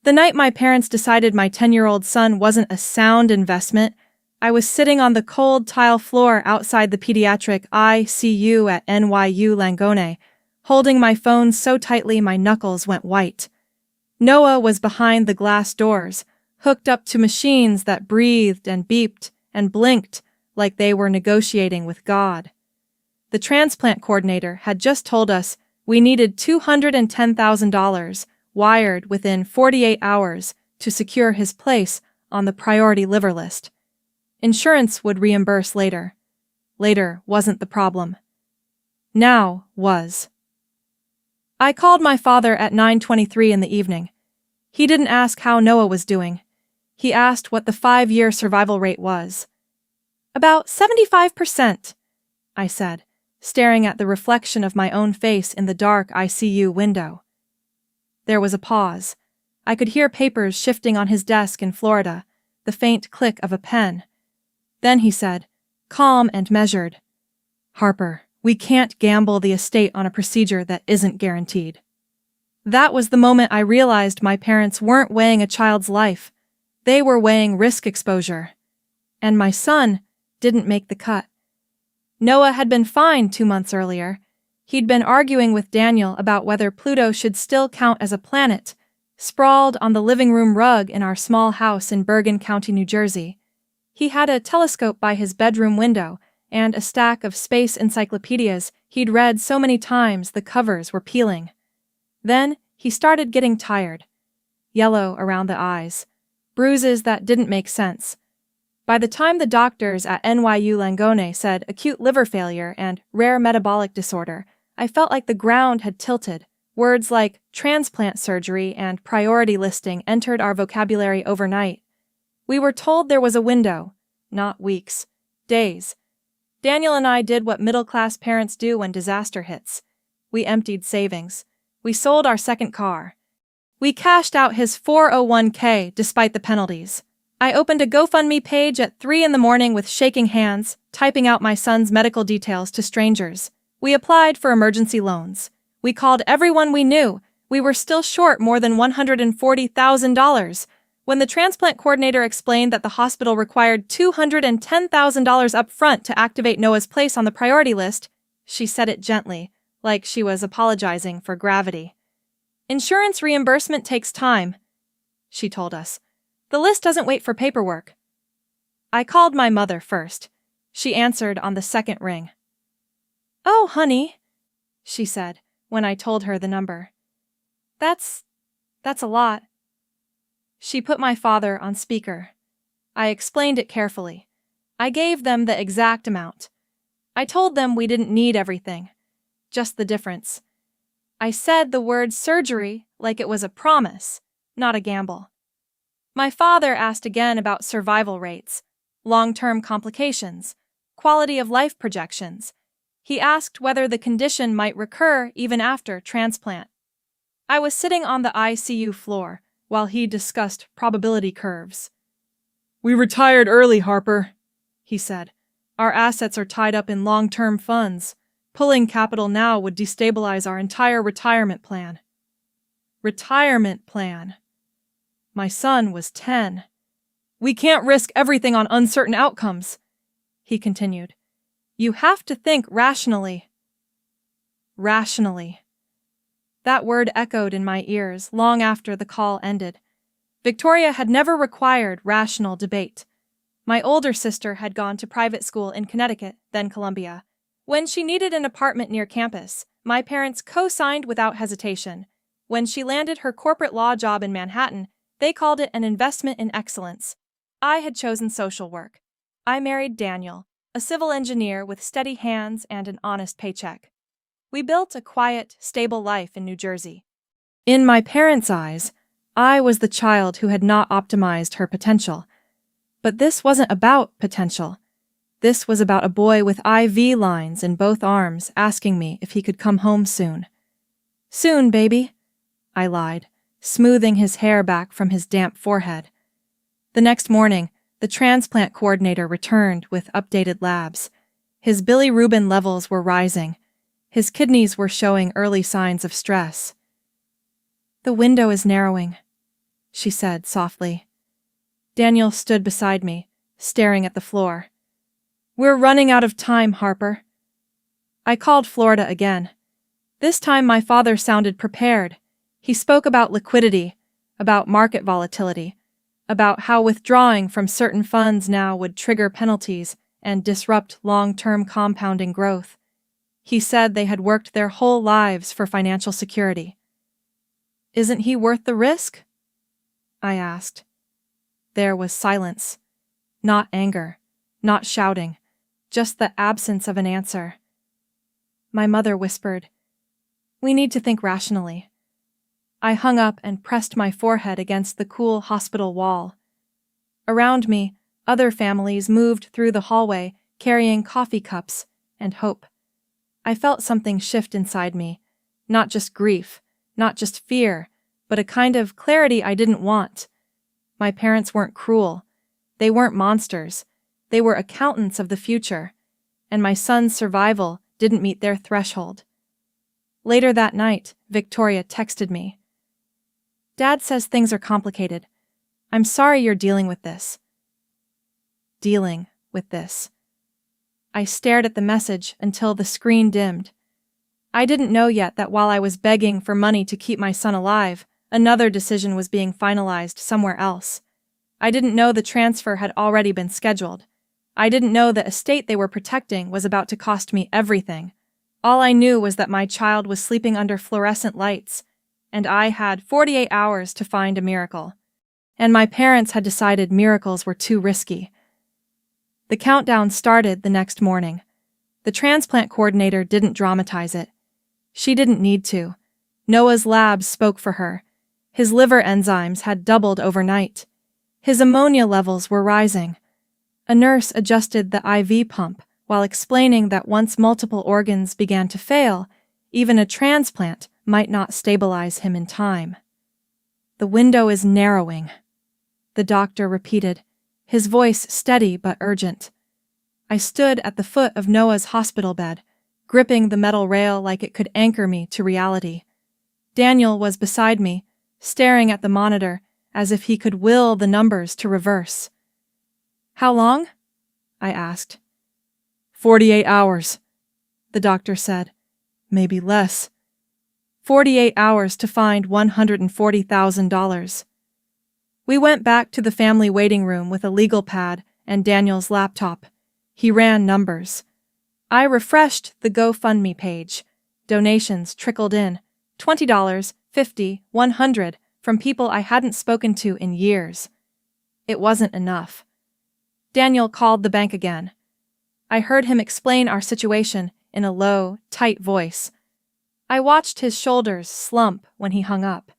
The night my parents decided my 10-year-old son wasn't a sound investment, I was sitting on the cold tile floor outside the pediatric ICU at NYU Langone, holding my phone so tightly my knuckles went white. Noah was behind the glass doors, hooked up to machines that breathed and beeped and blinked like they were negotiating with God. The transplant coordinator had just told us we needed $210,000 wired within 48 hours to secure his place on the priority liver list. Insurance would reimburse later. Later wasn't the problem. Now was. I called my father at 9:23 in the evening. He didn't ask how Noah was doing. He asked what the 5-year survival rate was. About 75%, I said, staring at the reflection of my own face in the dark ICU window. There was a pause. I could hear papers shifting on his desk in Florida, the faint click of a pen. Then he said, calm and measured, "Harper, we can't gamble the estate on a procedure that isn't guaranteed." That was the moment I realized my parents weren't weighing a child's life. They were weighing risk exposure. And my son didn't make the cut. Noah had been fine 2 months earlier. He'd been arguing with Daniel about whether Pluto should still count as a planet, sprawled on the living room rug in our small house in Bergen County, New Jersey. He had a telescope by his bedroom window and a stack of space encyclopedias he'd read so many times the covers were peeling. Then he started getting tired. Yellow around the eyes, bruises that didn't make sense. By the time the doctors at NYU Langone said acute liver failure and rare metabolic disorder, I felt like the ground had tilted. Words like transplant surgery and priority listing entered our vocabulary overnight. We were told there was a window, not weeks, days. Daniel and I did what middle-class parents do when disaster hits. We emptied savings. We sold our second car. We cashed out his 401k despite the penalties. I opened a GoFundMe page at 3 a.m. with shaking hands, typing out my son's medical details to strangers. We applied for emergency loans. We called everyone we knew. We were still short more than $140,000. When the transplant coordinator explained that the hospital required $210,000 up front to activate Noah's place on the priority list, she said it gently, like she was apologizing for gravity. "Insurance reimbursement takes time," she told us. "The list doesn't wait for paperwork." I called my mother first. She answered on the second ring. "Oh, honey," she said when I told her the number. That's a lot." She put my father on speaker. I explained it carefully. I gave them the exact amount. I told them we didn't need everything, just the difference. I said the word surgery like it was a promise, not a gamble. My father asked again about survival rates, long-term complications, quality of life projections. He asked whether the condition might recur even after transplant. I was sitting on the ICU floor while he discussed probability curves. "We retired early, Harper," he said. "Our assets are tied up in long-term funds. Pulling capital now would destabilize our entire retirement plan." Retirement plan. My son was 10. "We can't risk everything on uncertain outcomes," he continued. "You have to think rationally." Rationally. That word echoed in my ears long after the call ended. Victoria had never required rational debate. My older sister had gone to private school in Connecticut, then Columbia. When she needed an apartment near campus, my parents co-signed without hesitation. When she landed her corporate law job in Manhattan, they called it an investment in excellence. I had chosen social work. I married Daniel, a civil engineer with steady hands and an honest paycheck. We built a quiet, stable life in New Jersey. In my parents' eyes, I was the child who had not optimized her potential. But this wasn't about potential. This was about a boy with IV lines in both arms asking me if he could come home soon. "Soon, baby," I lied, smoothing his hair back from his damp forehead. The next morning, the transplant coordinator returned with updated labs. His bilirubin levels were rising. His kidneys were showing early signs of stress. "The window is narrowing," she said softly. Daniel stood beside me, staring at the floor. We're running out of time, Harper. I called Florida again. This time my father sounded prepared. He spoke about liquidity, about market volatility, about how withdrawing from certain funds now would trigger penalties and disrupt long-term compounding growth. He said they had worked their whole lives for financial security. Isn't he worth the risk? I asked. There was silence. Not anger, not shouting, just the absence of an answer. My mother whispered, "We need to think rationally." I hung up and pressed my forehead against the cool hospital wall. Around me, other families moved through the hallway carrying coffee cups and hope. I felt something shift inside me, not just grief, not just fear, but a kind of clarity I didn't want. My parents weren't cruel. They weren't monsters. They were accountants of the future, and my son's survival didn't meet their threshold. Later that night, Victoria texted me. "Dad says things are complicated. I'm sorry you're dealing with this." Dealing with this. I stared at the message until the screen dimmed. I didn't know yet that while I was begging for money to keep my son alive, another decision was being finalized somewhere else. I didn't know the transfer had already been scheduled. I didn't know the estate they were protecting was about to cost me everything. All I knew was that my child was sleeping under fluorescent lights, and I had 48 hours to find a miracle. And my parents had decided miracles were too risky. The countdown started the next morning. The transplant coordinator didn't dramatize it. She didn't need to. Noah's labs spoke for her. His liver enzymes had doubled overnight. His ammonia levels were rising. A nurse adjusted the IV pump while explaining that once multiple organs began to fail, even a transplant might not stabilize him in time. "The window is narrowing," the doctor repeated, his voice steady but urgent. I stood at the foot of Noah's hospital bed, gripping the metal rail like it could anchor me to reality. Daniel was beside me, staring at the monitor as if he could will the numbers to reverse. "How long?" I asked. 48 hours, the doctor said. "Maybe less." 48 hours to find $140,000. We went back to the family waiting room with a legal pad and Daniel's laptop. He ran numbers. I refreshed the GoFundMe page. Donations trickled in. $20, $50, $100 from people I hadn't spoken to in years. It wasn't enough. Daniel called the bank again. I heard him explain our situation in a low, tight voice. I watched his shoulders slump when he hung up.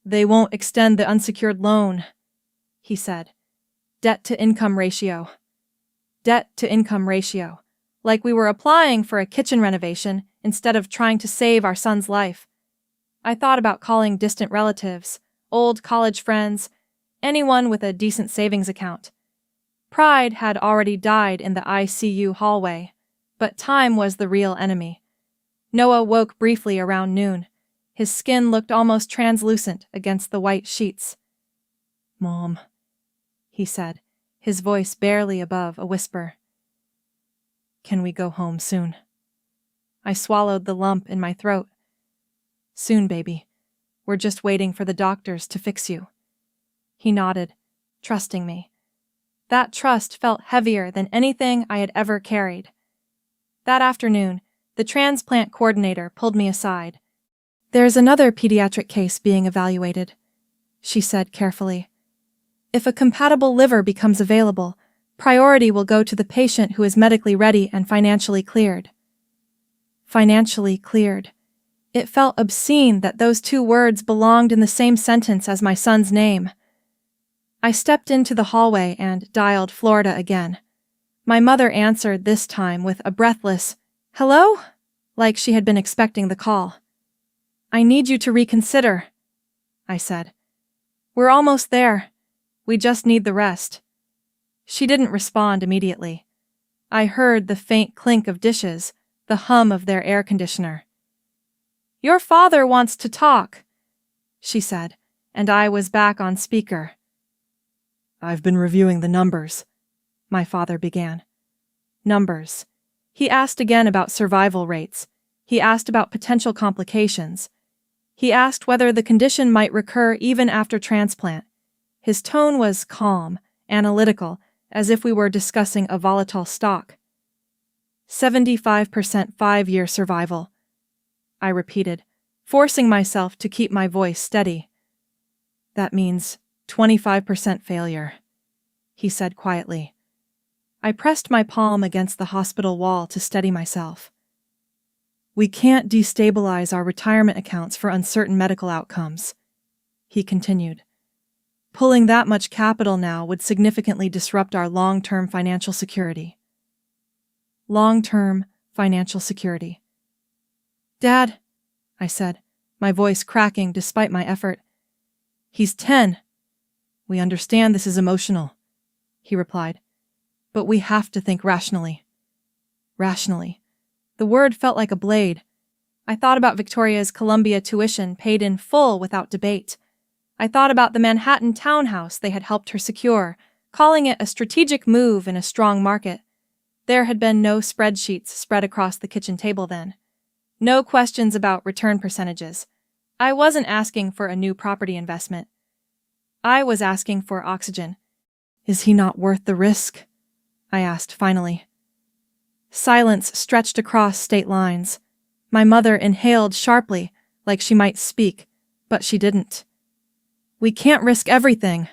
"They won't extend the unsecured loan," he said. Debt-to-income ratio. Debt-to-income ratio. Like we were applying for a kitchen renovation instead of trying to save our son's life. I thought about calling distant relatives, old college friends, anyone with a decent savings account. Pride had already died in the ICU hallway, but time was the real enemy. Noah woke briefly around noon. His skin looked almost translucent against the white sheets. "Mom," he said, his voice barely above a whisper. "Can we go home soon?" I swallowed the lump in my throat. "Soon, baby. We're just waiting for the doctors to fix you." He nodded, trusting me. That trust felt heavier than anything I had ever carried. That afternoon, the transplant coordinator pulled me aside. "There's another pediatric case being evaluated," she said carefully. "If a compatible liver becomes available, priority will go to the patient who is medically ready and financially cleared." Financially cleared. It felt obscene that those two words belonged in the same sentence as my son's name. I stepped into the hallway and dialed Florida again. My mother answered this time with a breathless, "Hello?" like she had been expecting the call. "I need you to reconsider," I said. "We're almost there. We just need the rest." She didn't respond immediately. I heard the faint clink of dishes, the hum of their air conditioner. "Your father wants to talk," she said, and I was back on speaker. "I've been reviewing the numbers," my father began. Numbers. He asked again about survival rates. He asked about potential complications. He asked whether the condition might recur even after transplant. His tone was calm, analytical, as if we were discussing a volatile stock. 75% 5-year survival, I repeated, forcing myself to keep my voice steady. That means 25% failure, he said quietly. I pressed my palm against the hospital wall to steady myself. We can't destabilize our retirement accounts for uncertain medical outcomes, he continued. Pulling that much capital now would significantly disrupt our long-term financial security. Long-term financial security. Dad, I said, my voice cracking despite my effort. He's 10. We understand this is emotional, he replied, but we have to think rationally. Rationally. The word felt like a blade. I thought about Victoria's Columbia tuition paid in full without debate. I thought about the Manhattan townhouse they had helped her secure, calling it a strategic move in a strong market. There had been no spreadsheets spread across the kitchen table then. No questions about return percentages. I wasn't asking for a new property investment. I was asking for oxygen. Is he not worth the risk? I asked finally. Silence stretched across state lines. My mother inhaled sharply, like she might speak, but she didn't. We can't risk everything,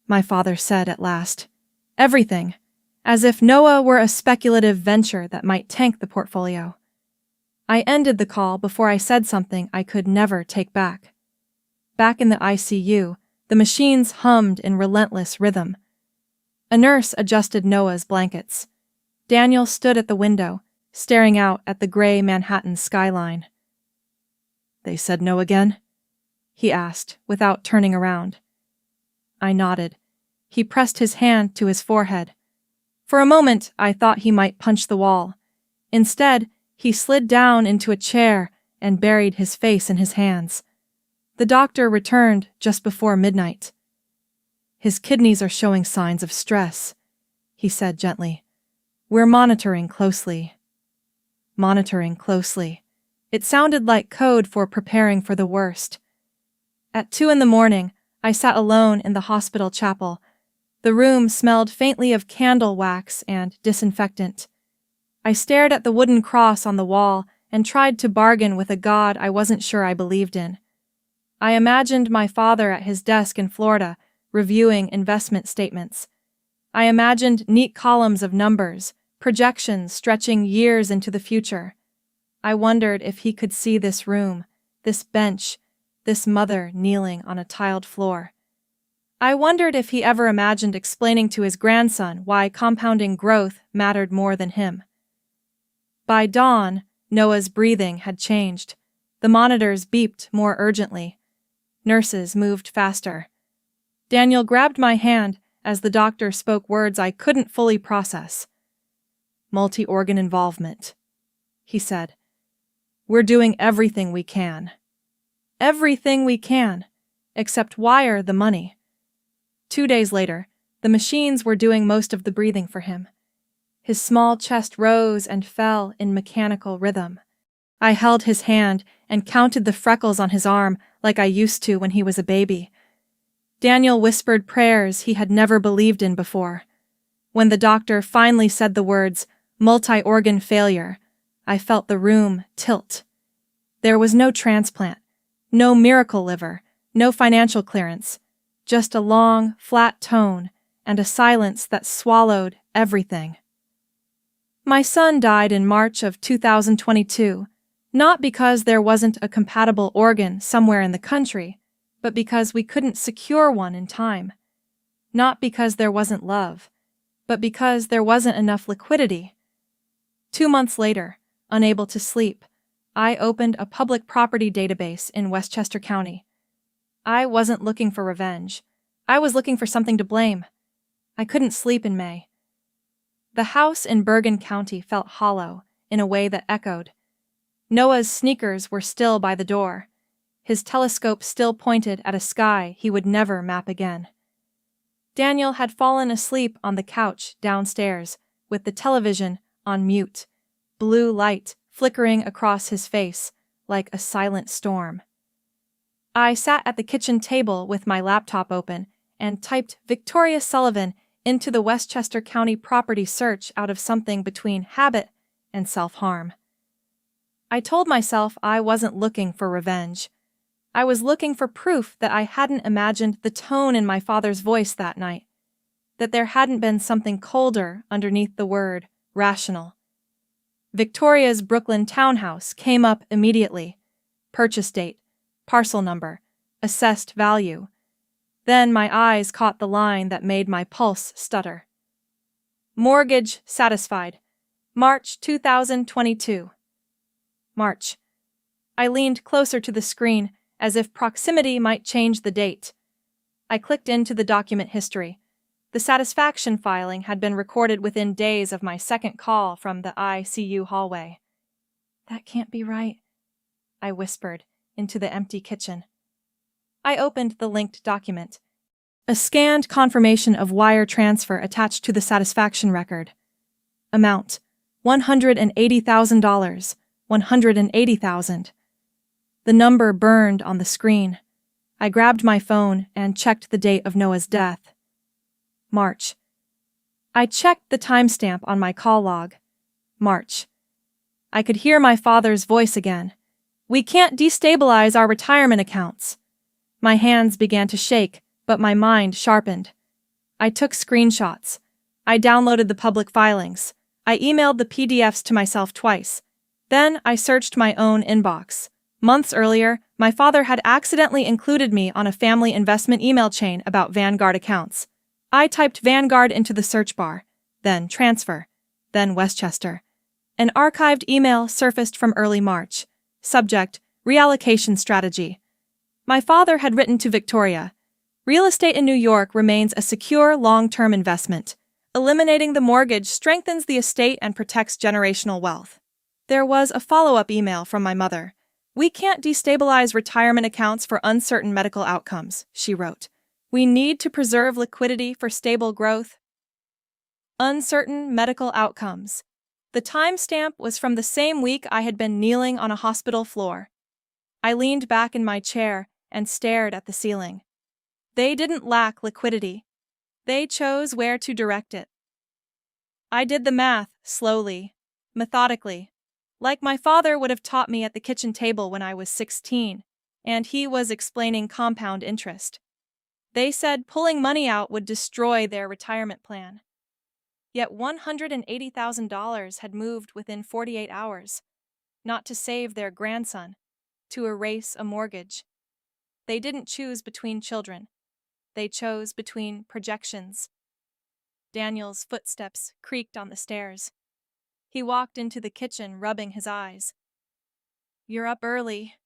my father said at last. Everything. As if Noah were a speculative venture that might tank the portfolio. I ended the call before I said something I could never take back. Back in the ICU, the machines hummed in relentless rhythm. A nurse adjusted Noah's blankets. Daniel stood at the window, staring out at the gray Manhattan skyline. They said no again? He asked, without turning around. I nodded. He pressed his hand to his forehead. For a moment, I thought he might punch the wall. Instead, he slid down into a chair and buried his face in his hands. The doctor returned just before midnight. His kidneys are showing signs of stress, he said gently. We're monitoring closely. Monitoring closely. It sounded like code for preparing for the worst. At 2 a.m, I sat alone in the hospital chapel. The room smelled faintly of candle wax and disinfectant. I stared at the wooden cross on the wall and tried to bargain with a God I wasn't sure I believed in. I imagined my father at his desk in Florida, reviewing investment statements. I imagined neat columns of numbers, projections stretching years into the future. I wondered if he could see this room, this bench, this mother kneeling on a tiled floor. I wondered if he ever imagined explaining to his grandson why compounding growth mattered more than him. By dawn, Noah's breathing had changed. The monitors beeped more urgently. Nurses moved faster. Daniel grabbed my hand as the doctor spoke words I couldn't fully process. Multi-organ involvement, he said. We're doing everything we can. Everything we can, except wire the money. 2 days later, the machines were doing most of the breathing for him. His small chest rose and fell in mechanical rhythm. I held his hand and counted the freckles on his arm like I used to when he was a baby. Daniel whispered prayers he had never believed in before. When the doctor finally said the words, multi-organ failure, I felt the room tilt. There was no transplant, no miracle liver, no financial clearance, just a long, flat tone and a silence that swallowed everything. My son died in March of 2022, not because there wasn't a compatible organ somewhere in the country, but because we couldn't secure one in time. Not because there wasn't love, but because there wasn't enough liquidity. 2 months later, unable to sleep, I opened a public property database in Westchester County. I wasn't looking for revenge. I was looking for something to blame. I couldn't sleep in May. The house in Bergen County felt hollow in a way that echoed. Noah's sneakers were still by the door. his telescope still pointed at a sky he would never map again. Daniel had fallen asleep on the couch downstairs, with the television on mute, blue light flickering across his face like a silent storm. I sat at the kitchen table with my laptop open and typed Victoria Sullivan into the Westchester County property search out of something between habit and self-harm. I told myself I wasn't looking for revenge. I was looking for proof that I hadn't imagined the tone in my father's voice that night, that there hadn't been something colder underneath the word rational. Victoria's Brooklyn townhouse came up immediately. Purchase date, parcel number, assessed value. Then my eyes caught the line that made my pulse stutter. Mortgage satisfied. March 2022. March. I leaned closer to the screen, as if proximity might change the date. I clicked into the document history. The satisfaction filing had been recorded within days of my second call from the ICU hallway. That can't be right, I whispered into the empty kitchen. I opened the linked document. A scanned confirmation of wire transfer attached to the satisfaction record. Amount: $180,000. $180,000. The number burned on the screen. I grabbed my phone and checked the date of Noah's death. March. I checked the timestamp on my call log. March. I could hear my father's voice again. We can't destabilize our retirement accounts. My hands began to shake, but my mind sharpened. I took screenshots. I downloaded the public filings. I emailed the PDFs to myself twice. Then I searched my own inbox. Months earlier, my father had accidentally included me on a family investment email chain about Vanguard accounts. I typed Vanguard into the search bar, then transfer, then Westchester. An archived email surfaced from early March. Subject: reallocation strategy. My father had written to Victoria, "Real estate in New York remains a secure long-term investment. Eliminating the mortgage strengthens the estate and protects generational wealth." There was a follow-up email from my mother. "We can't destabilize retirement accounts for uncertain medical outcomes," she wrote. "We need to preserve liquidity for stable growth." Uncertain medical outcomes. The timestamp was from the same week I had been kneeling on a hospital floor. I leaned back in my chair and stared at the ceiling. They didn't lack liquidity. They chose where to direct it. I did the math slowly, methodically, like my father would have taught me at the kitchen table when I was 16, and he was explaining compound interest. They said pulling money out would destroy their retirement plan. Yet $180,000 had moved within 48 hours, not to save their grandson, to erase a mortgage. They didn't choose between children. They chose between projections. Daniel's footsteps creaked on the stairs. He walked into the kitchen, rubbing his eyes. "You're up early,"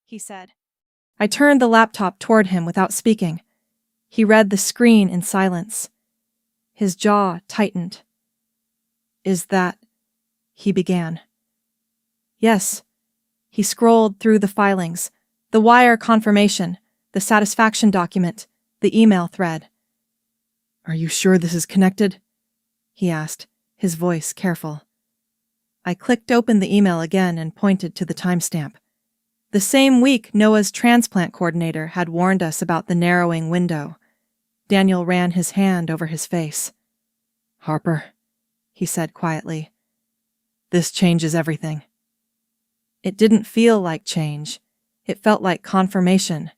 he said. I turned the laptop toward him without speaking. He read the screen in silence. His jaw tightened. "Is that—" he began. "Yes." He scrolled through the filings, the wire confirmation, the satisfaction document, the email thread. "Are you sure this is connected?" he asked, his voice careful. I clicked open the email again and pointed to the timestamp. The same week Noah's transplant coordinator had warned us about the narrowing window. Daniel ran his hand over his face. "Harper," he said quietly, "this changes everything." It didn't feel like change. It felt like confirmation.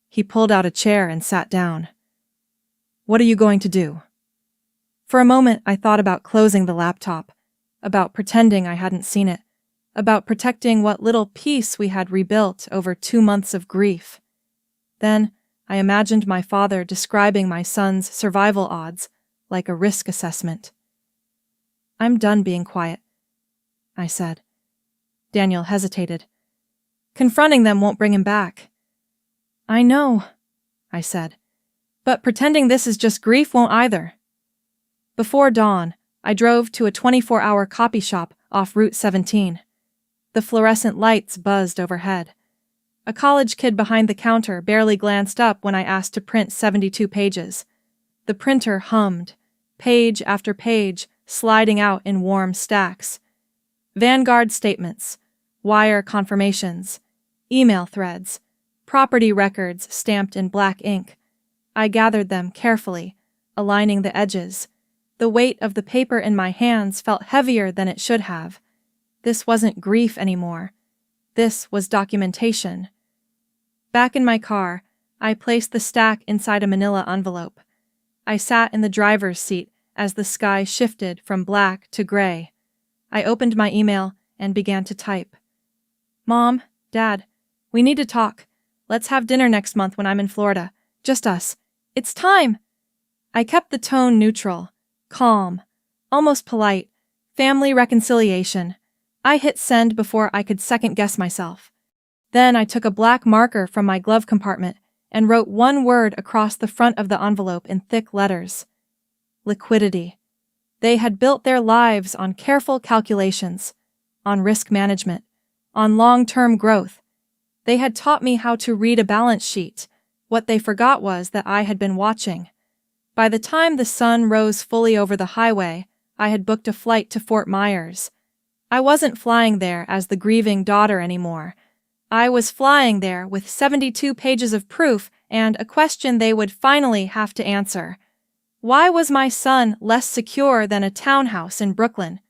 He pulled out a chair and sat down. "What are you going to do?" For a moment, I thought about closing the laptop, about pretending I hadn't seen it, about protecting what little peace we had rebuilt over 2 months of grief. Then I imagined my father describing my son's survival odds like a risk assessment. "I'm done being quiet," I said. Daniel hesitated. "Confronting them won't bring him back." "I know," I said, "but pretending this is just grief won't either." Before dawn, I drove to a 24-hour copy shop off Route 17. The fluorescent lights buzzed overhead. A college kid behind the counter barely glanced up when I asked to print 72 pages. The printer hummed, page after page, sliding out in warm stacks. Vanguard statements, wire confirmations, email threads, property records stamped in black ink. I gathered them carefully, aligning the edges. The weight of the paper in my hands felt heavier than it should have. This wasn't grief anymore. This was documentation. Back in my car, I placed the stack inside a manila envelope. I sat in the driver's seat as the sky shifted from black to gray. I opened my email and began to type. Mom, Dad, we need to talk. Let's have dinner next month when I'm in Florida. Just us. It's time. I kept the tone neutral, calm, almost polite. Family reconciliation. I hit send before I could second-guess myself. Then I took a black marker from my glove compartment and wrote one word across the front of the envelope in thick letters. Liquidity. They had built their lives on careful calculations, on risk management, on long-term growth. They had taught me how to read a balance sheet. What they forgot was that I had been watching. By the time the sun rose fully over the highway, I had booked a flight to Fort Myers. I wasn't flying there as the grieving daughter anymore. I was flying there with 72 pages of proof and a question they would finally have to answer. Why was my son less secure than a townhouse in Brooklyn?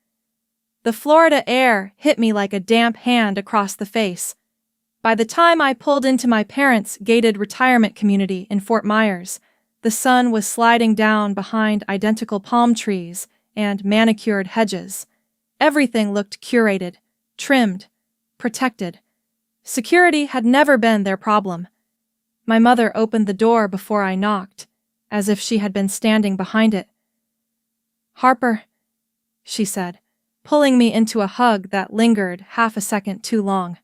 The Florida air hit me like a damp hand across the face. By the time I pulled into my parents' gated retirement community in Fort Myers, the sun was sliding down behind identical palm trees and manicured hedges. Everything looked curated, trimmed, protected. Security had never been their problem. My mother opened the door before I knocked, as if she had been standing behind it. Harper, she said, pulling me into a hug that lingered half a second too long.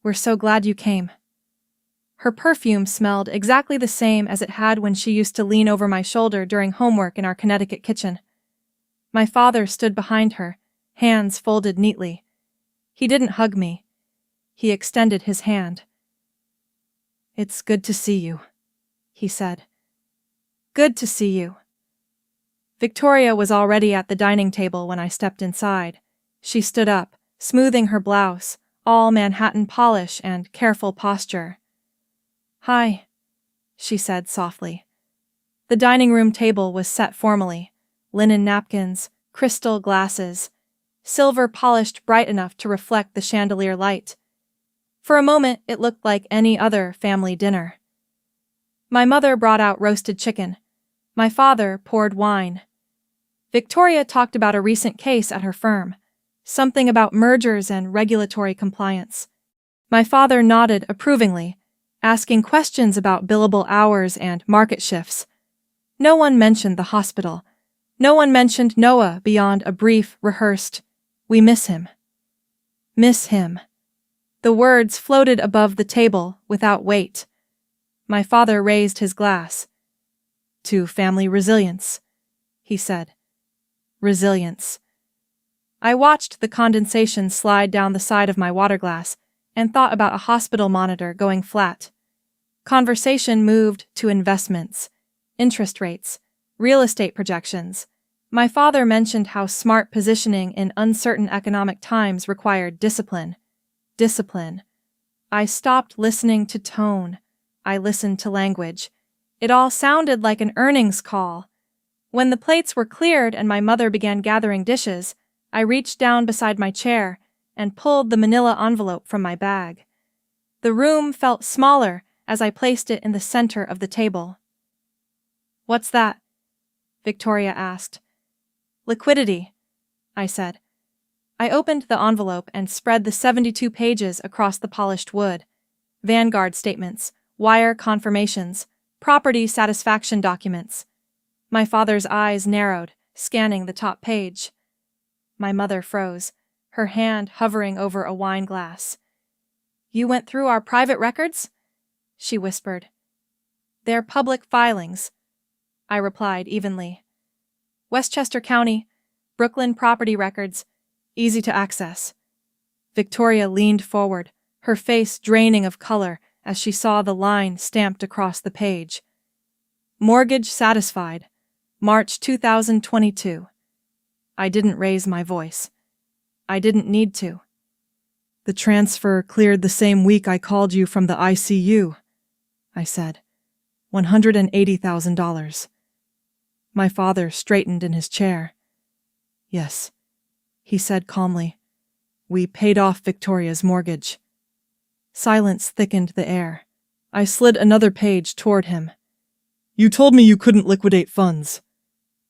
We're so glad you came. Her perfume smelled exactly the same as it had when she used to lean over my shoulder during homework in our Connecticut kitchen. My father stood behind her, hands folded neatly. He didn't hug me. He extended his hand. It's good to see you, he said. Good to see you. Victoria was already at the dining table when I stepped inside. She stood up, smoothing her blouse, all Manhattan polish and careful posture. Hi, she said softly. The dining room table was set formally, linen napkins, crystal glasses, silver polished bright enough to reflect the chandelier light. For a moment, it looked like any other family dinner. My mother brought out roasted chicken. My father poured wine. Victoria talked about a recent case at her firm, something about mergers and regulatory compliance. My father nodded approvingly, asking questions about billable hours and market shifts. No one mentioned the hospital. No one mentioned Noah beyond a brief, rehearsed, "We miss him." Miss him. The words floated above the table without weight. My father raised his glass. To family resilience, he said. Resilience. I watched the condensation slide down the side of my water glass and thought about a hospital monitor going flat. Conversation moved to investments, interest rates, real estate projections. My father mentioned how smart positioning in uncertain economic times required discipline. Discipline. I stopped listening to tone. I listened to language. It all sounded like an earnings call. When the plates were cleared and my mother began gathering dishes, I reached down beside my chair and pulled the manila envelope from my bag. The room felt smaller as I placed it in the center of the table. What's that? Victoria asked. Liquidity, I said. I opened the envelope and spread the 72 pages across the polished wood. Vanguard statements, wire confirmations, property satisfaction documents. My father's eyes narrowed, scanning the top page. My mother froze, her hand hovering over a wine glass. You went through our private records? She whispered. They're public filings, I replied evenly. Westchester County, Brooklyn property records, easy to access. Victoria leaned forward, her face draining of color as she saw the line stamped across the page. Mortgage satisfied. March 2022. I didn't raise my voice. I didn't need to. The transfer cleared the same week I called you from the ICU, I said. $180,000. My father straightened in his chair. Yes, he said calmly. We paid off Victoria's mortgage. Silence thickened the air. I slid another page toward him. You told me you couldn't liquidate funds,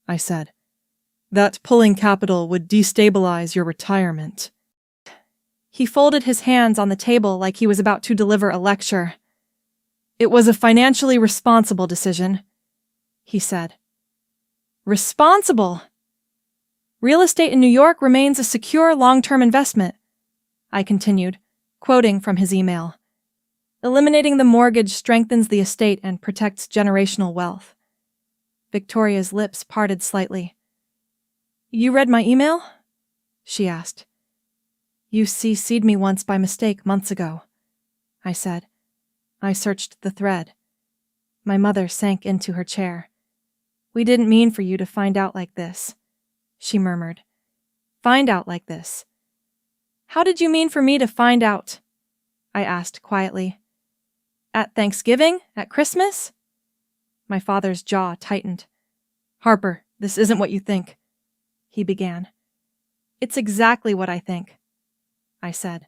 I said. That pulling capital would destabilize your retirement. He folded his hands on the table like he was about to deliver a lecture. It was a financially responsible decision, he said. Responsible? Real estate in New York remains a secure long-term investment, I continued, quoting from his email. Eliminating the mortgage strengthens the estate and protects generational wealth. Victoria's lips parted slightly. You read my email? She asked. You CC'd me once by mistake months ago, I said. I searched the thread. My mother sank into her chair. We didn't mean for you to find out like this, she murmured. Find out like this. How did you mean for me to find out? I asked quietly. At Thanksgiving? At Christmas? My father's jaw tightened. Harper, this isn't what you think, he began. It's exactly what I think, I said.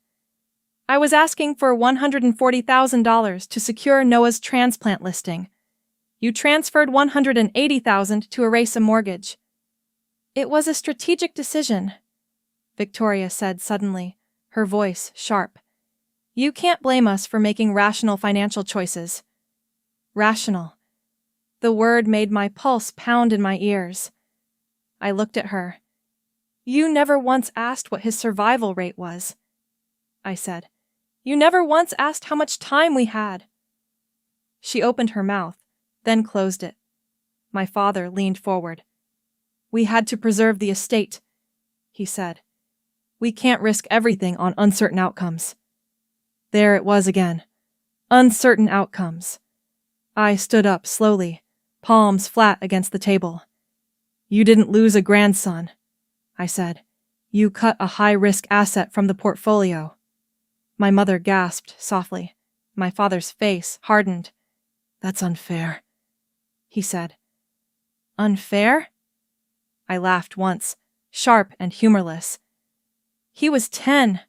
I was asking for $140,000 to secure Noah's transplant listing. You transferred $180,000 to erase a mortgage. It was a strategic decision, Victoria said suddenly, her voice sharp. You can't blame us for making rational financial choices. Rational. The word made my pulse pound in my ears. I looked at her. You never once asked what his survival rate was, I said. You never once asked how much time we had. She opened her mouth, then closed it. My father leaned forward. We had to preserve the estate, he said. We can't risk everything on uncertain outcomes. There it was again. Uncertain outcomes. I stood up slowly, palms flat against the table. You didn't lose a grandson, I said. You cut a high-risk asset from the portfolio. My mother gasped softly. My father's face hardened. That's unfair, he said. Unfair? I laughed once, sharp and humorless. He was 10.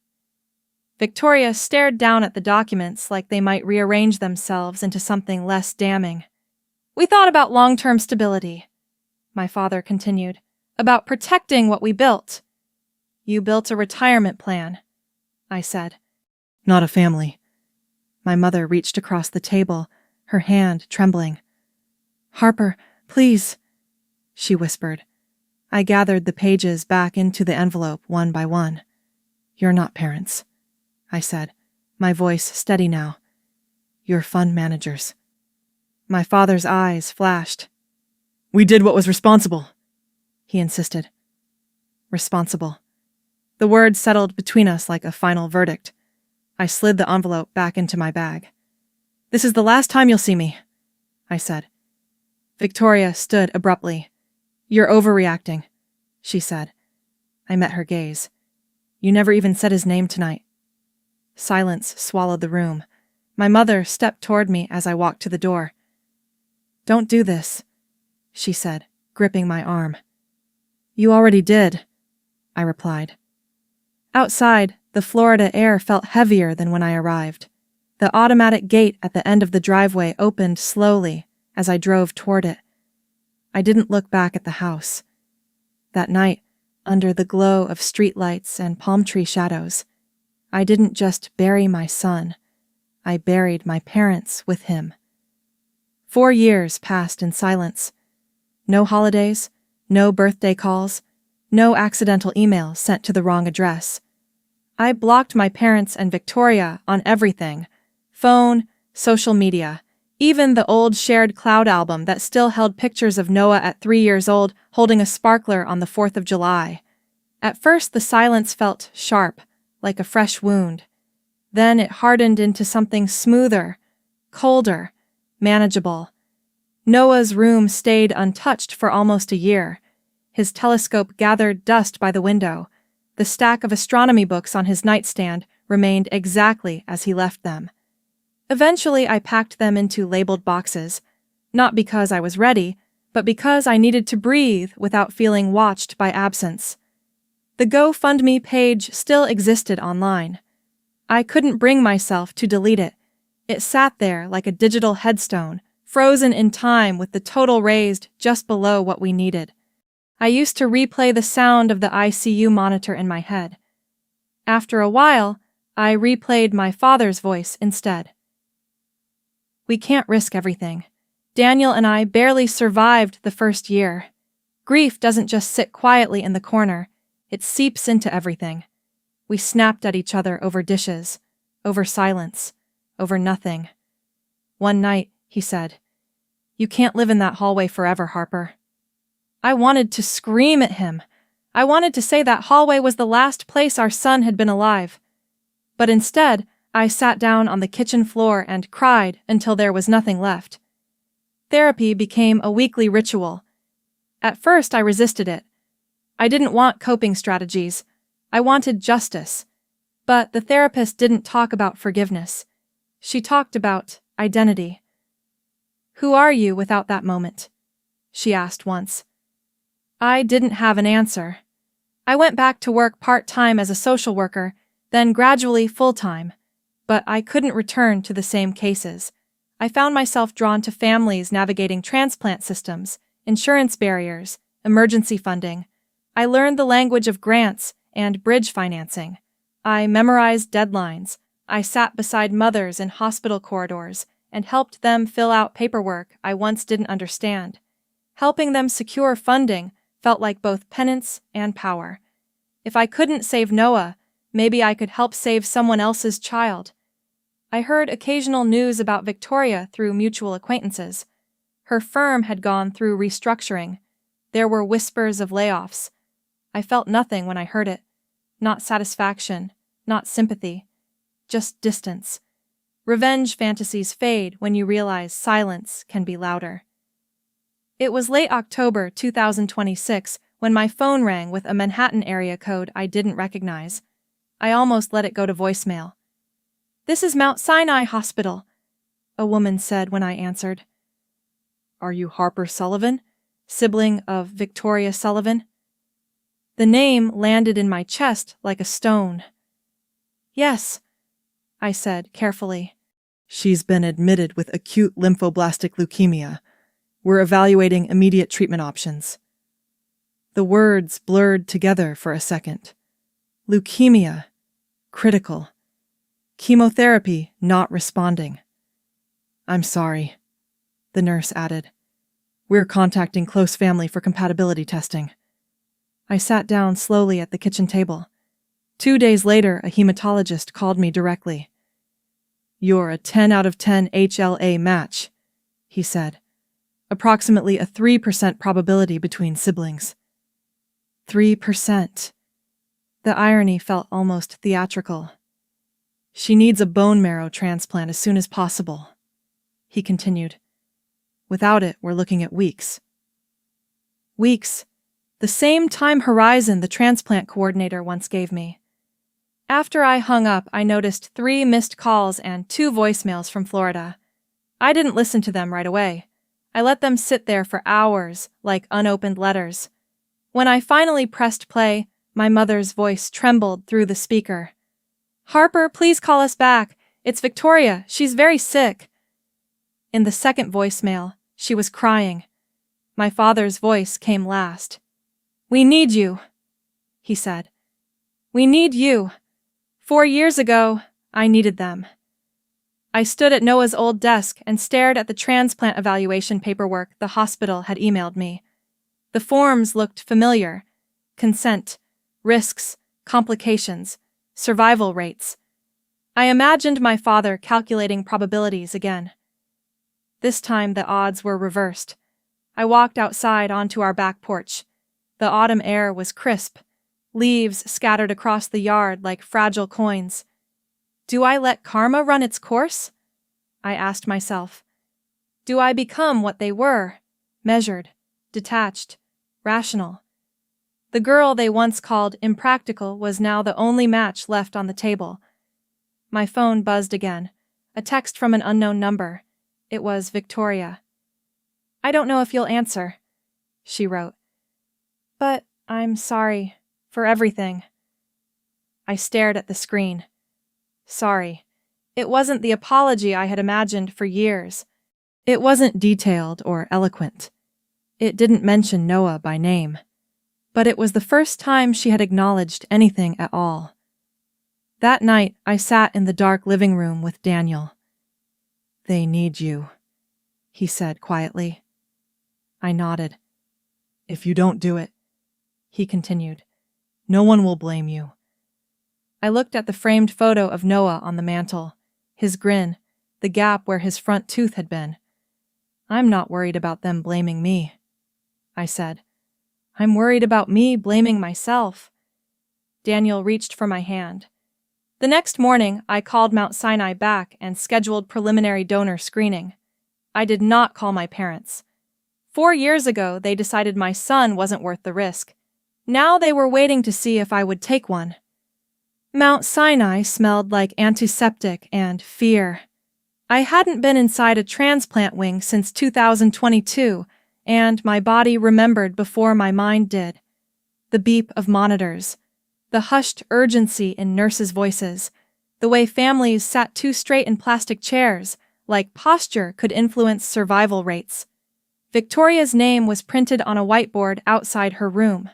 Victoria stared down at the documents like they might rearrange themselves into something less damning. We thought about long-term stability, my father continued, about protecting what we built. You built a retirement plan, I said. Not a family. My mother reached across the table, her hand trembling. Harper, please, she whispered. I gathered the pages back into the envelope one by one. You're not parents, I said, my voice steady now. You're fund managers. My father's eyes flashed. We did what was responsible, he insisted. Responsible. The word settled between us like a final verdict. I slid the envelope back into my bag. This is the last time you'll see me, I said. Victoria stood abruptly. You're overreacting, she said. I met her gaze. You never even said his name tonight. Silence swallowed the room. My mother stepped toward me as I walked to the door. Don't do this, she said, gripping my arm. You already did, I replied. Outside, the Florida air felt heavier than when I arrived. The automatic gate at the end of the driveway opened slowly as I drove toward it. I didn't look back at the house. That night, under the glow of streetlights and palm tree shadows, I didn't just bury my son, I buried my parents with him. 4 years passed in silence. No holidays, no birthday calls, no accidental emails sent to the wrong address. I blocked my parents and Victoria on everything: phone, social media, even the old shared cloud album that still held pictures of Noah at 3 years old holding a sparkler on the 4th of July. At first, the silence felt sharp, like a fresh wound. Then it hardened into something smoother, colder, manageable. Noah's room stayed untouched for almost a year. His telescope gathered dust by the window. The stack of astronomy books on his nightstand remained exactly as he left them. Eventually, I packed them into labeled boxes, not because I was ready, but because I needed to breathe without feeling watched by absence. The GoFundMe page still existed online. I couldn't bring myself to delete it. It sat there like a digital headstone, frozen in time with the total raised just below what we needed. I used to replay the sound of the ICU monitor in my head. After a while, I replayed my father's voice instead. We can't risk everything. Daniel and I barely survived the first year. Grief doesn't just sit quietly in the corner, it seeps into everything. We snapped at each other over dishes, over silence, over nothing. One night, he said, "You can't live in that hallway forever, Harper." I wanted to scream at him. I wanted to say that hallway was the last place our son had been alive. But instead, I sat down on the kitchen floor and cried until there was nothing left. Therapy became a weekly ritual. At first, I resisted it. I didn't want coping strategies. I wanted justice. But the therapist didn't talk about forgiveness. She talked about identity. "Who are you without that moment?" she asked once. I didn't have an answer. I went back to work part-time as a social worker, then gradually full-time. But I couldn't return to the same cases. I found myself drawn to families navigating transplant systems, insurance barriers, emergency funding. I learned the language of grants and bridge financing. I memorized deadlines. I sat beside mothers in hospital corridors and helped them fill out paperwork I once didn't understand. Helping them secure funding felt like both penance and power. If I couldn't save Noah, maybe I could help save someone else's child. I heard occasional news about Victoria through mutual acquaintances. Her firm had gone through restructuring. There were whispers of layoffs. I felt nothing when I heard it. Not satisfaction, not sympathy, just distance. Revenge fantasies fade when you realize silence can be louder. It was late October 2026 when my phone rang with a Manhattan area code I didn't recognize. I almost let it go to voicemail. "This is Mount Sinai Hospital," a woman said when I answered. "Are you Harper Sullivan, sibling of Victoria Sullivan?" The name landed in my chest like a stone. "Yes," I said carefully. She's been admitted with acute lymphoblastic leukemia. We're evaluating immediate treatment options. The words blurred together for a second. Leukemia. Critical. Chemotherapy not responding. "I'm sorry," the nurse added. "We're contacting close family for compatibility testing." I sat down slowly at the kitchen table. 2 days later, a hematologist called me directly. "You're a 10 out of 10 HLA match," he said. "Approximately a 3% probability between siblings." 3%. The irony felt almost theatrical. "She needs a bone marrow transplant as soon as possible," he continued. "Without it, we're looking at weeks." Weeks. The same time horizon the transplant coordinator once gave me. After I hung up, I noticed 3 missed calls and 2 voicemails from Florida. I didn't listen to them right away. I let them sit there for hours, like unopened letters. When I finally pressed play, my mother's voice trembled through the speaker. "Harper, please call us back. It's Victoria. She's very sick." In the second voicemail, she was crying. My father's voice came last. "We need you," he said. "We need you. 4 years ago, I needed them." I stood at Noah's old desk and stared at the transplant evaluation paperwork the hospital had emailed me. The forms looked familiar. Consent, risks, complications, survival rates. I imagined my father calculating probabilities again. This time the odds were reversed. I walked outside onto our back porch. The autumn air was crisp, leaves scattered across the yard like fragile coins. Do I let karma run its course? I asked myself. Do I become what they were? Measured, detached, rational. The girl they once called impractical was now the only match left on the table. My phone buzzed again. A text from an unknown number. It was Victoria. I don't know if you'll answer, she wrote. But I'm sorry for everything. I stared at the screen. Sorry. It wasn't the apology I had imagined for years. It wasn't detailed or eloquent. It didn't mention Noah by name. But it was the first time she had acknowledged anything at all. That night, I sat in the dark living room with Daniel. "They need you," he said quietly. I nodded. "If you don't do it," he continued, "no one will blame you." I looked at the framed photo of Noah on the mantel, his grin, the gap where his front tooth had been. "I'm not worried about them blaming me," I said. "I'm worried about me blaming myself." Daniel reached for my hand. The next morning, I called Mount Sinai back and scheduled preliminary donor screening. I did not call my parents. 4 years ago, they decided my son wasn't worth the risk. Now they were waiting to see if I would take one. Mount Sinai smelled like antiseptic and fear. I hadn't been inside a transplant wing since 2022, and my body remembered before my mind did. The beep of monitors, the hushed urgency in nurses' voices, the way families sat too straight in plastic chairs, like posture could influence survival rates. Victoria's name was printed on a whiteboard outside her room.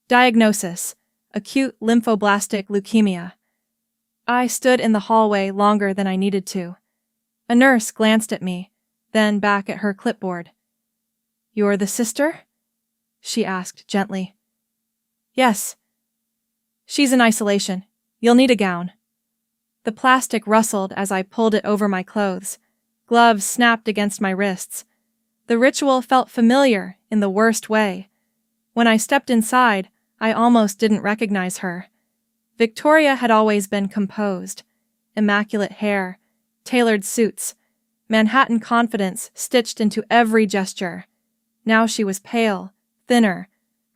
Diagnosis: acute lymphoblastic leukemia. I stood in the hallway longer than I needed to. A nurse glanced at me, then back at her clipboard. "You're the sister?" she asked gently. "Yes." "She's in isolation. You'll need a gown." The plastic rustled as I pulled it over my clothes. Gloves snapped against my wrists. The ritual felt familiar in the worst way. When I stepped inside, I almost didn't recognize her. Victoria had always been composed. Immaculate hair, tailored suits, Manhattan confidence stitched into every gesture. Now she was pale, thinner,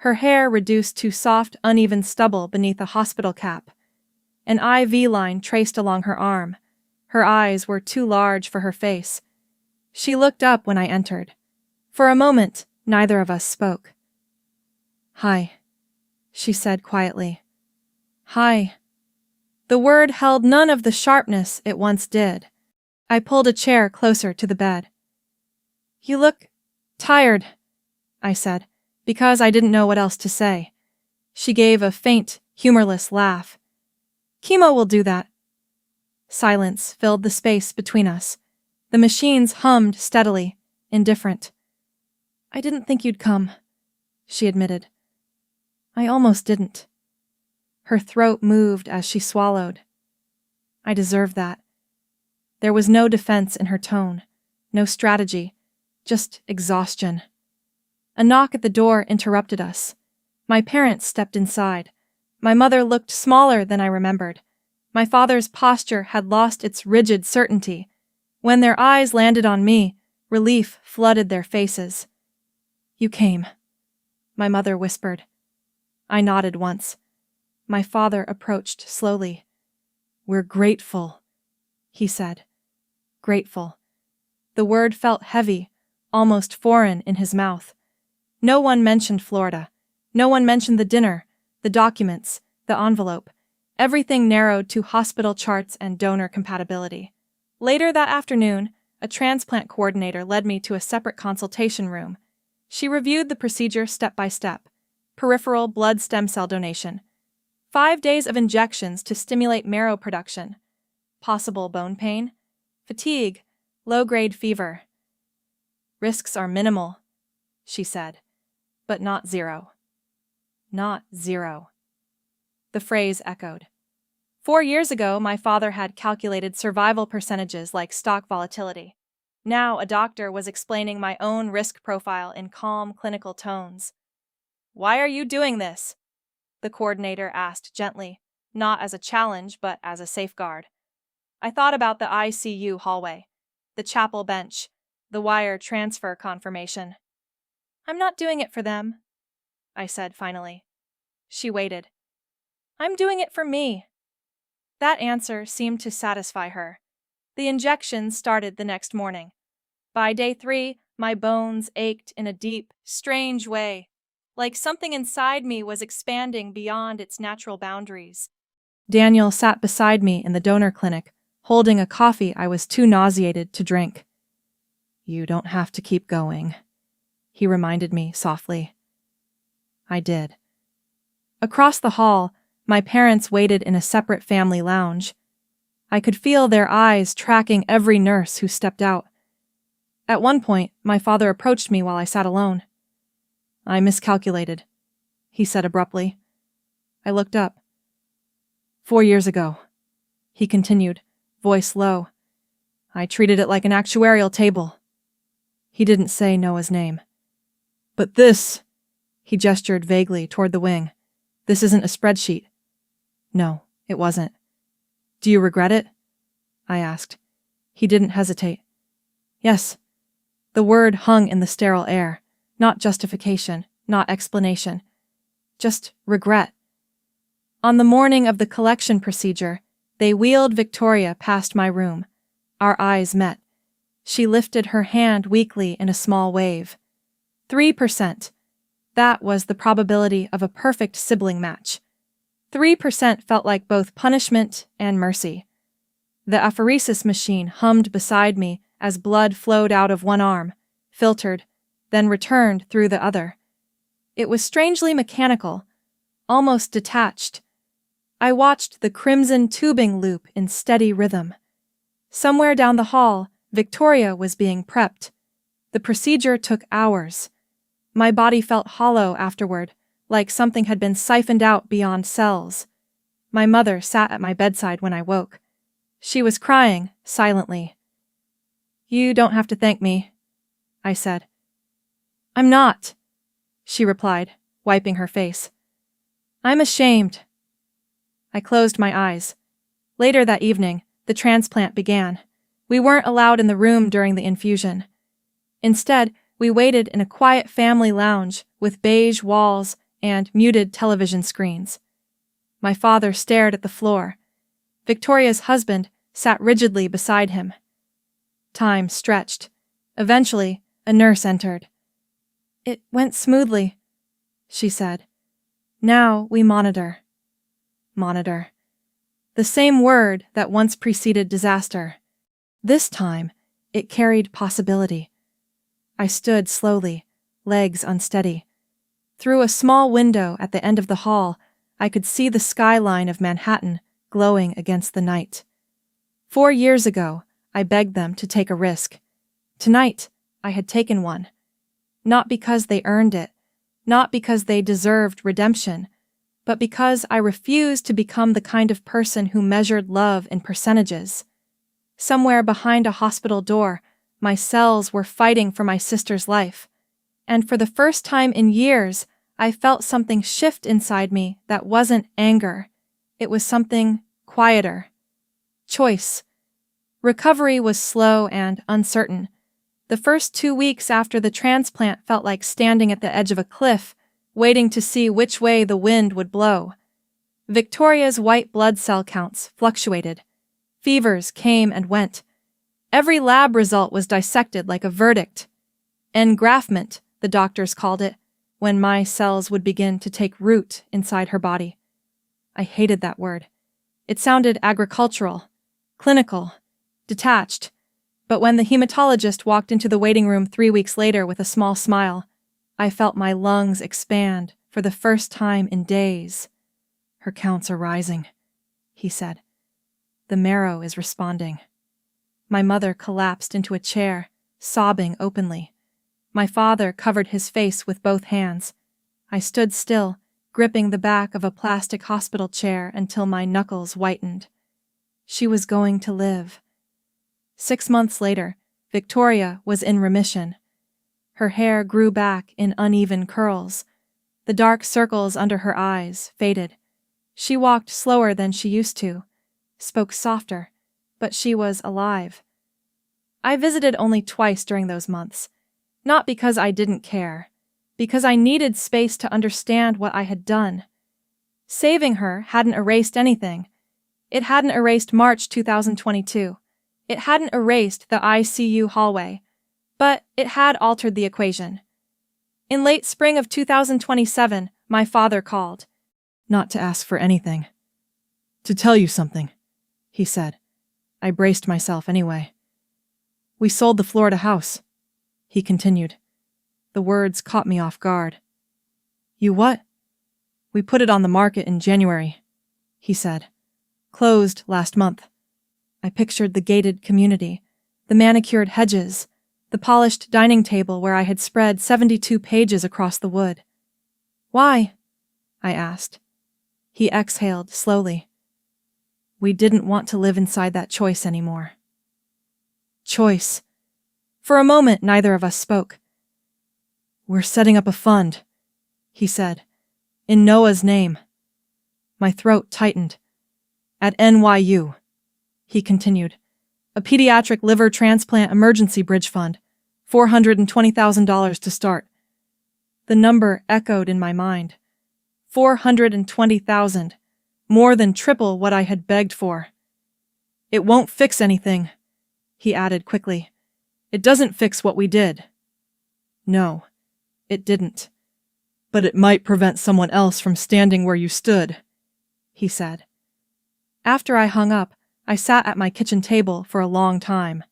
her hair reduced to soft, uneven stubble beneath a hospital cap. An IV line traced along her arm. Her eyes were too large for her face. She looked up when I entered. For a moment, neither of us spoke. "Hi," she said quietly. "Hi." The word held none of the sharpness it once did. I pulled a chair closer to the bed. "You look tired," I said, because I didn't know what else to say. She gave a faint, humorless laugh. "Chemo will do that." Silence filled the space between us. The machines hummed steadily, indifferent. "I didn't think you'd come," she admitted. "I almost didn't." Her throat moved as she swallowed. I deserved that. There was no defense in her tone, no strategy, just exhaustion. A knock at the door interrupted us. My parents stepped inside. My mother looked smaller than I remembered. My father's posture had lost its rigid certainty. When their eyes landed on me, relief flooded their faces. "You came," my mother whispered. I nodded once. My father approached slowly. "We're grateful," he said. Grateful. The word felt heavy, almost foreign in his mouth. No one mentioned Florida. No one mentioned the dinner, the documents, the envelope. Everything narrowed to hospital charts and donor compatibility. Later that afternoon, a transplant coordinator led me to a separate consultation room. She reviewed the procedure step by step. Peripheral blood stem cell donation. 5 days of injections to stimulate marrow production. Possible bone pain. Fatigue. Low-grade fever. "Risks are minimal," she said, "but not zero." Not zero. The phrase echoed. 4 years ago, my father had calculated survival percentages like stock volatility. Now a doctor was explaining my own risk profile in calm, clinical tones. "Why are you doing this?" the coordinator asked gently, not as a challenge but as a safeguard. I thought about the ICU hallway, the chapel bench, the wire transfer confirmation. I'm not doing it for them, I said finally. She waited. I'm doing it for me. That answer seemed to satisfy her. The injections started the next morning. By day 3, my bones ached in a deep, strange way, like something inside me was expanding beyond its natural boundaries. Daniel sat beside me in the donor clinic, holding a coffee I was too nauseated to drink. You don't have to keep going, he reminded me softly. I did. Across the hall, my parents waited in a separate family lounge. I could feel their eyes tracking every nurse who stepped out. At one point, my father approached me while I sat alone. I miscalculated, he said abruptly. I looked up. 4 years ago, he continued, voice low. I treated it like an actuarial table. He didn't say Noah's name. But this, he gestured vaguely toward the wing. This isn't a spreadsheet. No, it wasn't. Do you regret it? I asked. He didn't hesitate. Yes. The word hung in the sterile air. Not justification, not explanation. Just regret. On the morning of the collection procedure, they wheeled Victoria past my room. Our eyes met. She lifted her hand weakly in a small wave. 3%. That was the probability of a perfect sibling match. 3% felt like both punishment and mercy. The apheresis machine hummed beside me as blood flowed out of one arm, filtered, then returned through the other. It was strangely mechanical, almost detached. I watched the crimson tubing loop in steady rhythm. Somewhere down the hall, Victoria was being prepped. The procedure took hours. My body felt hollow afterward, like something had been siphoned out beyond cells. My mother sat at my bedside when I woke. She was crying, silently. You don't have to thank me, I said. I'm not, she replied, wiping her face. I'm ashamed. I closed my eyes. Later that evening, the transplant began. We weren't allowed in the room during the infusion. Instead, we waited in a quiet family lounge with beige walls and muted television screens. My father stared at the floor. Victoria's husband sat rigidly beside him. Time stretched. Eventually, a nurse entered. It went smoothly, she said. Now we monitor. Monitor. The same word that once preceded disaster. This time, it carried possibility. I stood slowly, legs unsteady. Through a small window at the end of the hall, I could see the skyline of Manhattan glowing against the night. 4 years ago, I begged them to take a risk. Tonight, I had taken one. Not because they earned it, not because they deserved redemption, but because I refused to become the kind of person who measured love in percentages. Somewhere behind a hospital door, my cells were fighting for my sister's life. And for the first time in years, I felt something shift inside me that wasn't anger. It was something quieter. Choice. Recovery was slow and uncertain. The first 2 weeks after the transplant felt like standing at the edge of a cliff, waiting to see which way the wind would blow. Victoria's white blood cell counts fluctuated. Fevers came and went. Every lab result was dissected like a verdict. Engraftment, the doctors called it, when my cells would begin to take root inside her body. I hated that word. It sounded agricultural, clinical, detached. But when the hematologist walked into the waiting room 3 weeks later with a small smile, I felt my lungs expand for the first time in days. Her counts are rising, he said. The marrow is responding. My mother collapsed into a chair, sobbing openly. My father covered his face with both hands. I stood still, gripping the back of a plastic hospital chair until my knuckles whitened. She was going to live. 6 months later, Victoria was in remission. Her hair grew back in uneven curls. The dark circles under her eyes faded. She walked slower than she used to, spoke softer, but she was alive. I visited only twice during those months, not because I didn't care, because I needed space to understand what I had done. Saving her hadn't erased anything. It hadn't erased March 2022. It hadn't erased the ICU hallway, but it had altered the equation. In late spring of 2027, my father called. Not to ask for anything. To tell you something, he said. I braced myself anyway. We sold the Florida house, he continued. The words caught me off guard. You what? We put it on the market in January, he said. Closed last month. I pictured the gated community, the manicured hedges, the polished dining table where I had spread 72 pages across the wood. Why? I asked. He exhaled slowly. We didn't want to live inside that choice anymore. Choice. For a moment, neither of us spoke. We're setting up a fund, he said, in Noah's name. My throat tightened. At NYU, he continued, a pediatric liver transplant emergency bridge fund, $420,000 to start. The number echoed in my mind. 420,000, more than triple what I had begged for. It won't fix anything, he added quickly. It doesn't fix what we did. No, it didn't. But it might prevent someone else from standing where you stood, he said. After I hung up, I sat at my kitchen table for a long time.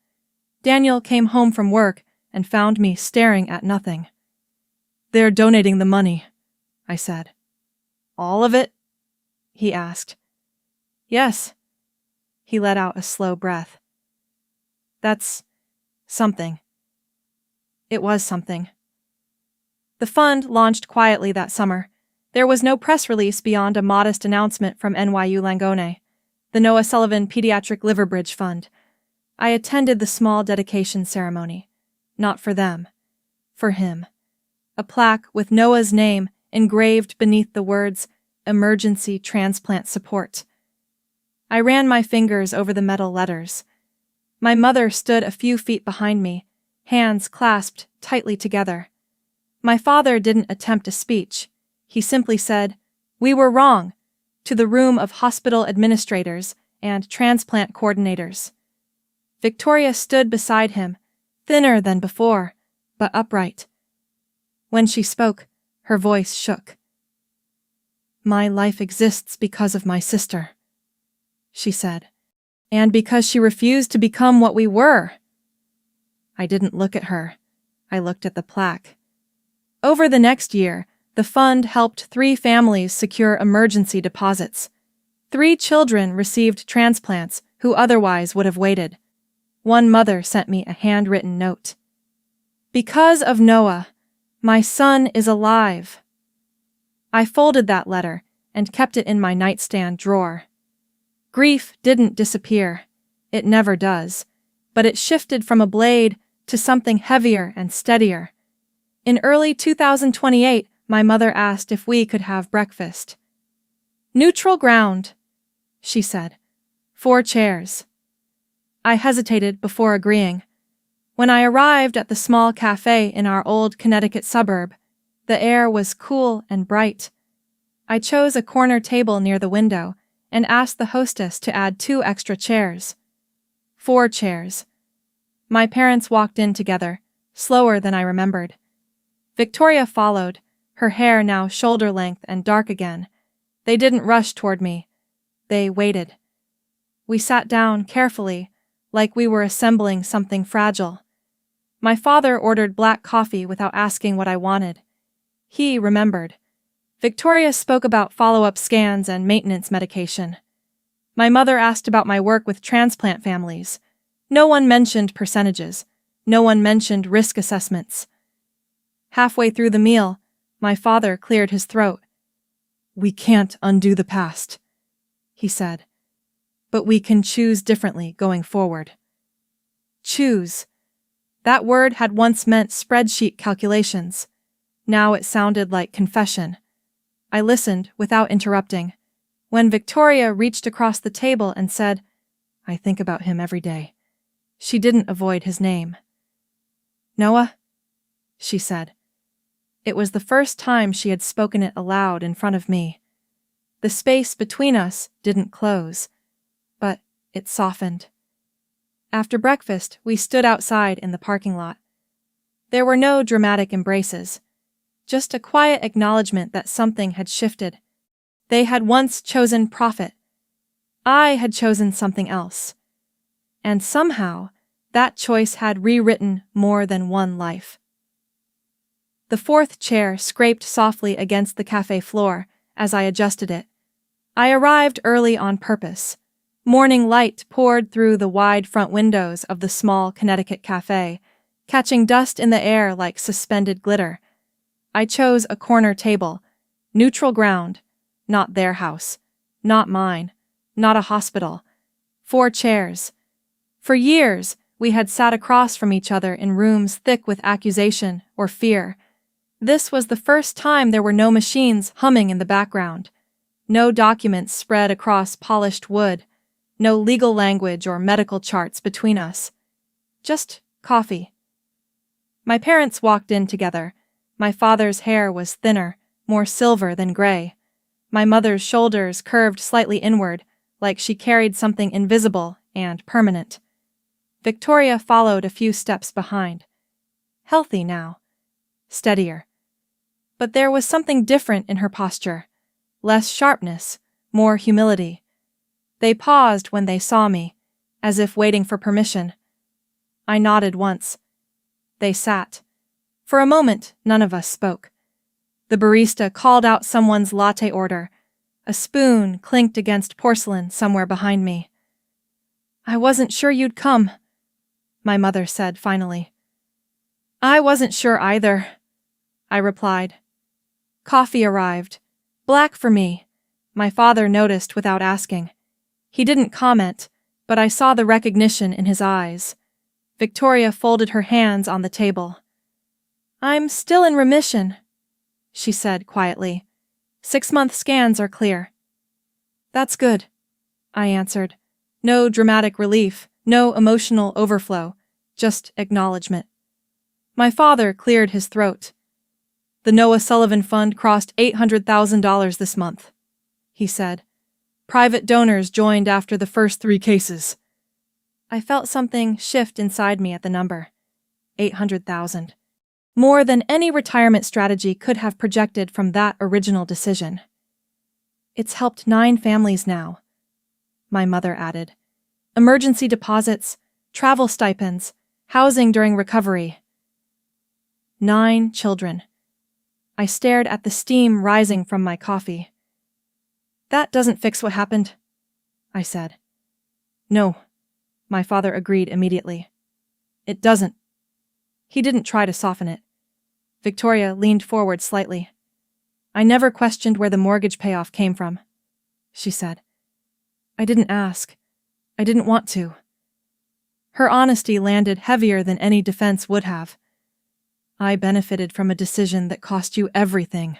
Daniel came home from work and found me staring at nothing. They're donating the money, I said. All of it? He asked. Yes. He let out a slow breath. That's something. It was something. The fund launched quietly that summer. There was no press release beyond a modest announcement from NYU Langone, the Noah Sullivan Pediatric Liver Bridge Fund. I attended the small dedication ceremony. Not for them. For him. A plaque with Noah's name engraved beneath the words, Emergency Transplant Support. I ran my fingers over the metal letters. My mother stood a few feet behind me, hands clasped tightly together. My father didn't attempt a speech. He simply said, "We were wrong," to the room of hospital administrators and transplant coordinators. Victoria stood beside him, thinner than before, but upright. When she spoke, her voice shook. My life exists because of my sister, she said, and because she refused to become what we were. I didn't look at her. I looked at the plaque. Over the next year, the fund helped 3 families secure emergency deposits. 3 children received transplants who otherwise would have waited. One mother sent me a handwritten note. Because of Noah, my son is alive. I folded that letter and kept it in my nightstand drawer. Grief didn't disappear. It never does. But it shifted from a blade to something heavier and steadier. In early 2028, my mother asked if we could have breakfast. Neutral ground, she said. 4 chairs. I hesitated before agreeing. When I arrived at the small cafe in our old Connecticut suburb, the air was cool and bright. I chose a corner table near the window and asked the hostess to add 2 extra chairs. 4 chairs. My parents walked in together, slower than I remembered. Victoria followed, her hair now shoulder-length and dark again. They didn't rush toward me. They waited. We sat down carefully, like we were assembling something fragile. My father ordered black coffee without asking what I wanted. He remembered. Victoria spoke about follow-up scans and maintenance medication. My mother asked about my work with transplant families. No one mentioned percentages. No one mentioned risk assessments. Halfway through the meal, my father cleared his throat. We can't undo the past, he said. But we can choose differently going forward. Choose. That word had once meant spreadsheet calculations. Now it sounded like confession. I listened without interrupting. When Victoria reached across the table and said, I think about him every day. She didn't avoid his name. Noah, she said. It was the first time she had spoken it aloud in front of me. The space between us didn't close, but it softened. After breakfast, we stood outside in the parking lot. There were no dramatic embraces, just a quiet acknowledgement that something had shifted. They had once chosen profit. I had chosen something else. And somehow, that choice had rewritten more than one life. The fourth chair scraped softly against the cafe floor as I adjusted it. I arrived early on purpose. Morning light poured through the wide front windows of the small Connecticut cafe, catching dust in the air like suspended glitter. I chose a corner table, neutral ground, not their house, not mine, not a hospital. 4 chairs. For years, we had sat across from each other in rooms thick with accusation or fear. This was the first time there were no machines humming in the background, no documents spread across polished wood, no legal language or medical charts between us. Just coffee. My parents walked in together. My father's hair was thinner, more silver than gray. My mother's shoulders curved slightly inward, like she carried something invisible and permanent. Victoria followed a few steps behind. Healthy now. Steadier. But there was something different in her posture. Less sharpness, more humility. They paused when they saw me, as if waiting for permission. I nodded once. They sat. For a moment, none of us spoke. The barista called out someone's latte order. A spoon clinked against porcelain somewhere behind me. "I wasn't sure you'd come," my mother said finally. "I wasn't sure either," I replied. Coffee arrived. Black for me. My father noticed without asking. He didn't comment, but I saw the recognition in his eyes. Victoria folded her hands on the table. "I'm still in remission," she said quietly. 6-month scans are clear. "That's good," I answered. No dramatic relief, no emotional overflow, just acknowledgement. My father cleared his throat. "The Noah Sullivan Fund crossed $800,000 this month," he said. "Private donors joined after the first 3 cases." I felt something shift inside me at the number. 800,000. More than any retirement strategy could have projected from that original decision. "It's helped 9 families now," my mother added. "Emergency deposits, travel stipends, housing during recovery." 9 children. I stared at the steam rising from my coffee. "That doesn't fix what happened," I said. "No," my father agreed immediately. "It doesn't." He didn't try to soften it. Victoria leaned forward slightly. "I never questioned where the mortgage payoff came from," she said. "I didn't ask. I didn't want to." Her honesty landed heavier than any defense would have. "I benefited from a decision that cost you everything,"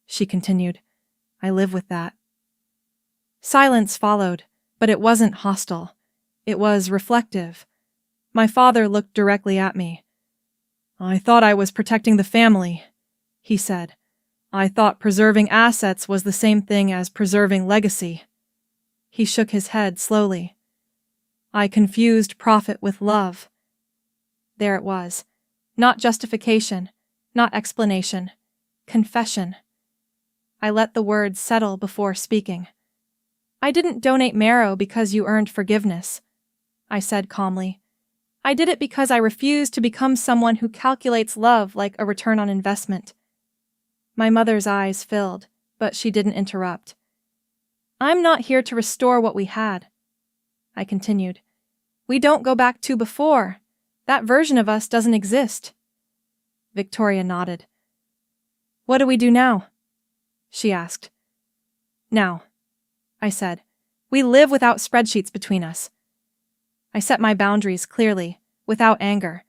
she continued. "I live with that." Silence followed, but it wasn't hostile. It was reflective. My father looked directly at me. "I thought I was protecting the family," he said. "I thought preserving assets was the same thing as preserving legacy." He shook his head slowly. "I confused profit with love." There it was. Not justification, not explanation. Confession. I let the words settle before speaking. "I didn't donate marrow because you earned forgiveness," I said calmly. "I did it because I refused to become someone who calculates love like a return on investment." My mother's eyes filled, but she didn't interrupt. "I'm not here to restore what we had," I continued. "We don't go back to before. That version of us doesn't exist." Victoria nodded. "What do we do now?" she asked. "Now," I said, "we live without spreadsheets between us." I set my boundaries clearly, without anger.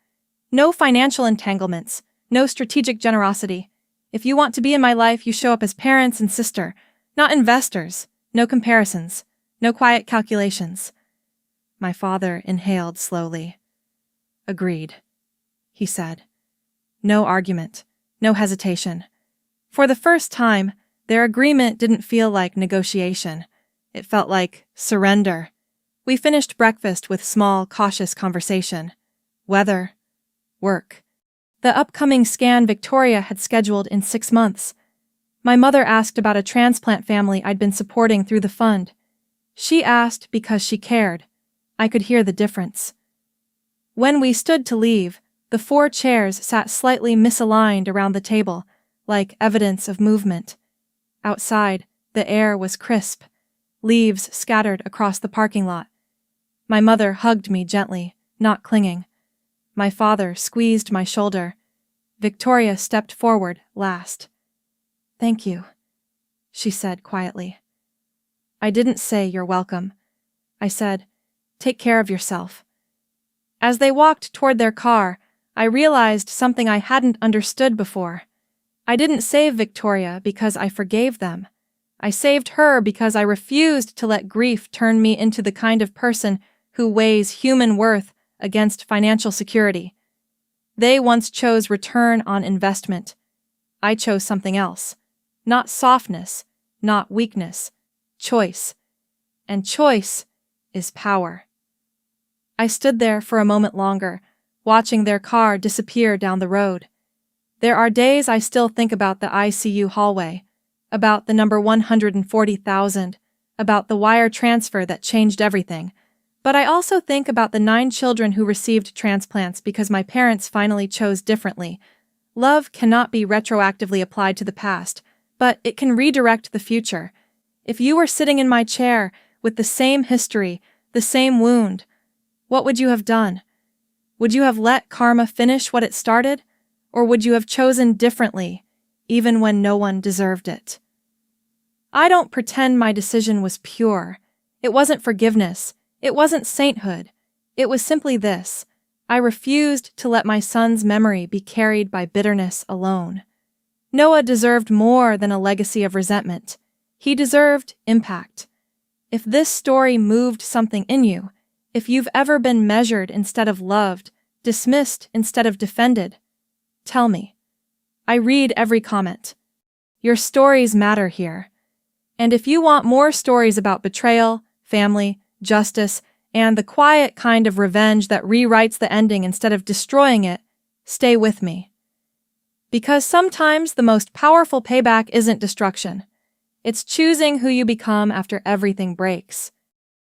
No financial entanglements, no strategic generosity. If you want to be in my life, you show up as parents and sister, not investors. No comparisons, no quiet calculations. My father inhaled slowly. Agreed, he said. No argument, no hesitation. For the first time, their agreement didn't feel like negotiation. It felt like surrender. We finished breakfast with small, cautious conversation. Weather, work. The upcoming scan Victoria had scheduled in 6 months. My mother asked about a transplant family I'd been supporting through the fund. She asked because she cared. I could hear the difference. When we stood to leave, the 4 chairs sat slightly misaligned around the table, like evidence of movement. Outside, the air was crisp, leaves scattered across the parking lot. My mother hugged me gently, not clinging. My father squeezed my shoulder. Victoria stepped forward last. Thank you, she said quietly. I didn't say you're welcome. I said, take care of yourself. As they walked toward their car, I realized something I hadn't understood before. I didn't save Victoria because I forgave them. I saved her because I refused to let grief turn me into the kind of person who weighs human worth against financial security. They once chose return on investment. I chose something else. Not softness, not weakness. Choice. And choice is power. I stood there for a moment longer, watching their car disappear down the road. There are days I still think about the ICU hallway, about the number 140,000, about the wire transfer that changed everything. But I also think about the 9 children who received transplants because my parents finally chose differently. Love cannot be retroactively applied to the past, but it can redirect the future. If you were sitting in my chair with the same history, the same wound, what would you have done? Would you have let karma finish what it started? Or would you have chosen differently, even when no one deserved it? I don't pretend my decision was pure. It wasn't forgiveness. It wasn't sainthood. It was simply this. I refused to let my son's memory be carried by bitterness alone. Noah deserved more than a legacy of resentment. He deserved impact. If this story moved something in you, if you've ever been measured instead of loved, dismissed instead of defended, tell me. I read every comment. Your stories matter here. And if you want more stories about betrayal, family, justice, and the quiet kind of revenge that rewrites the ending instead of destroying it, stay with me. Because sometimes the most powerful payback isn't destruction. It's choosing who you become after everything breaks.